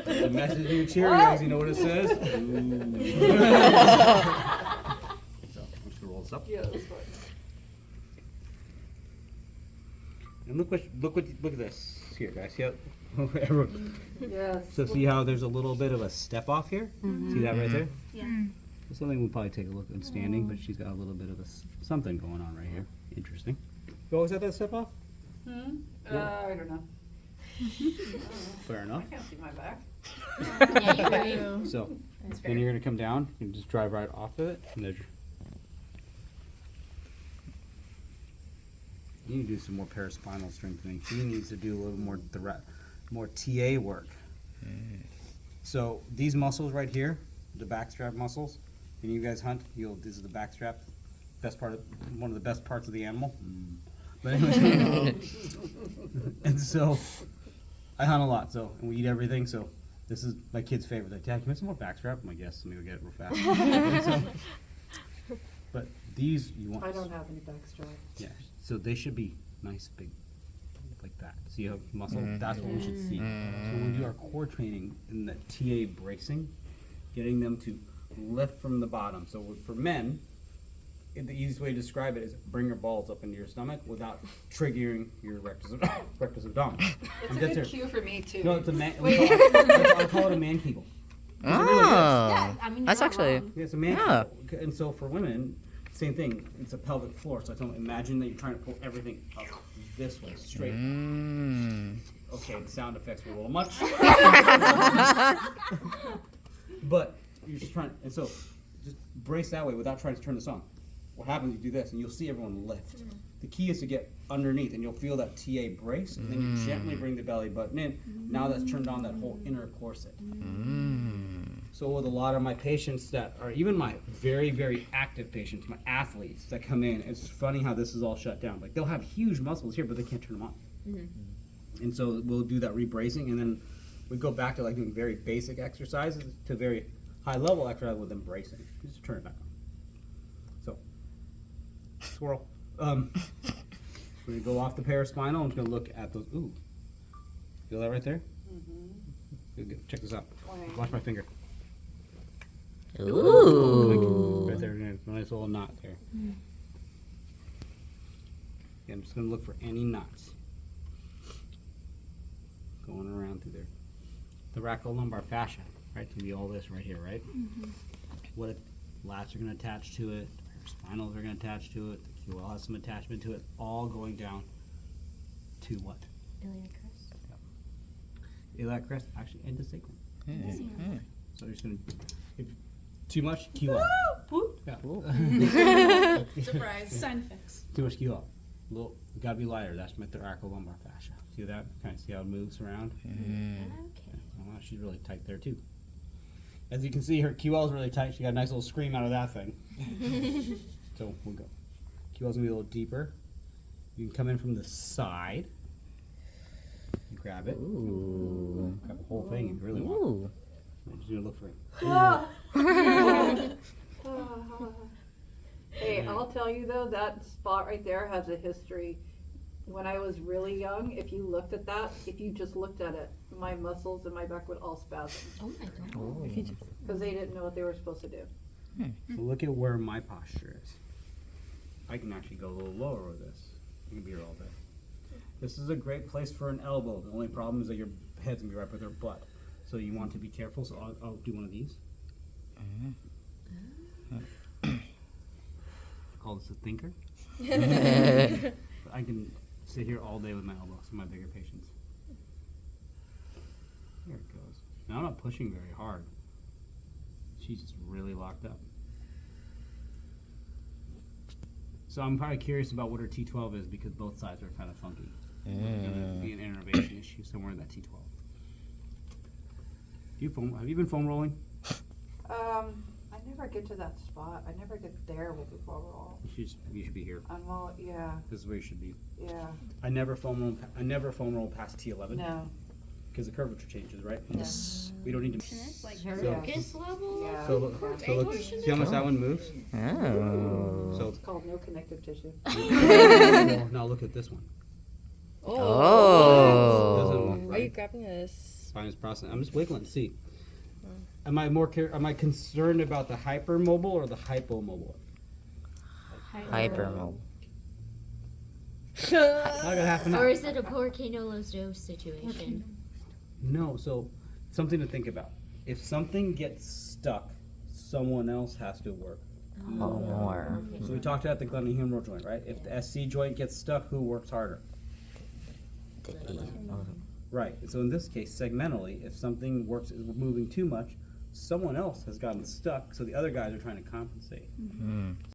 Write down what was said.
The message of your Cheerios, you know what it says? So, I'm just gonna roll this up. Yeah, that's fine. And look at this here, guys. See how, everyone- Yes. so see how there's a little bit of a step off here? See that right there? Yeah. It's something we'll probably take a look at standing, but she's got a little bit of something going on right here. Interesting. You always have that step off? I don't know. Fair enough. I can't see my back. Yeah, you do. So, That's then you're gonna come down and just drive right off of it. And there's you need to do some more paraspinal strengthening. She needs to do a little more more TA work. So these muscles right here, the backstrap muscles, when you guys hunt, this is the backstrap, one of the best parts of the animal. But anyway, and so I hunt a lot, and we eat everything. So this is my kid's favorite. Like, Dad, can you have some more backstrap? I'm like, yes, let me go get it real fast. And so, but these you want. I don't have any backstrap. Yeah, so they should be nice, big, like that. See how muscle? That's what we should see. So when we do our core training in the TA bracing, getting them to lift from the bottom. So for men, the easiest way to describe it is bring your balls up into your stomach without triggering your rectus abdominis. It's a good cue for me too. No, it's a man. I call it a man kegel. Oh, Yeah, I mean, that's you're not actually. wrong. Yeah, it's a man Yeah. kegel. And so for women, same thing. It's a pelvic floor. So I tell them, imagine that you're trying to pull everything up this way, straight. Okay, the sound effects were a little much. But you're just trying, and so just brace that way without trying to turn this on. What happens, you do this, and you'll see everyone lift. The key is to get underneath, and you'll feel that TA brace, and then you gently bring the belly button in. Now that's turned on that whole inner corset. So with a lot of my patients that are, even my very, very active patients, my athletes that come in, it's funny how this is all shut down. Like, they'll have huge muscles here, but they can't turn them on. And so we'll do that rebracing, and then we go back to like doing very basic exercises to very high level exercise with them bracing. Just turn it back on. So, swirl. We're gonna go off the paraspinal. I'm just gonna look at those. Ooh, feel that right there? Check this out. Watch my finger. Ooh. Right there, nice little knot there. Yeah, I'm just gonna look for any knots going around through there. The thoracolumbar fascia, right? Can be all this right here, right? What lats are gonna attach to it, the spinals are gonna attach to it, the QL has some attachment to it, all going down to what? Iliac crest. Iliac crest, actually, and the sacrum. So you're just gonna, if too much, QL. Yeah. Surprise. Sign effects. Too much QL. Little, gotta be lighter. That's my thoracolumbar fascia. See that? Kind of see how it moves around. Okay. Oh, she's really tight there too. As you can see, her QL is really tight. She got a nice little scream out of that thing. So we'll go. QL's gonna be a little deeper. You can come in from the side. You grab it. Ooh. Grab the whole thing if you really want. Ooh. I'm just gonna look for it. Hey, I'll tell you though, that spot right there has a history. When I was really young, if you looked at that, if you just looked at it, my muscles in my back would all spasm Oh my god. because they didn't know what they were supposed to do. So look at where my posture is. I can actually go a little lower with this. You can be here all day. This is a great place for an elbow. The only problem is that your head's gonna be right with your butt. So you want to be careful. So I'll do one of these. I call this a thinker. I can sit here all day with my elbows for my bigger patients. There it goes. Now I'm not pushing very hard. She's just really locked up. So I'm probably curious about what her T12 is because both sides are kind of funky. There's going to be an innervation issue somewhere in that T12. Have you been foam rolling? I never get to that spot. I never get there before we're all. You should be here. I'm all, yeah, This is where you should be. yeah, I never foam roll past T11 no, because the curvature changes, right? yes. We don't need to. It's like So- focus level. Yeah. So look, see how much that one moves? Oh. So It's called no connective tissue. now look at this one. Oh. Doesn't look Are you right. grabbing this? Spinous process. I'm just wiggling to see. Am I concerned about the hypermobile or the hypomobile? Hypermobile. I got half an Or hour. is it a Porcino Los Dos situation? No, so something to think about. If something gets stuck, someone else has to work. Oh, more. So we talked about the glenohumeral joint, right? If the SC joint gets stuck, who works harder? The E. Oh, Right. So in this case, segmentally, if something is moving too much, someone else has gotten stuck, so the other guys are trying to compensate.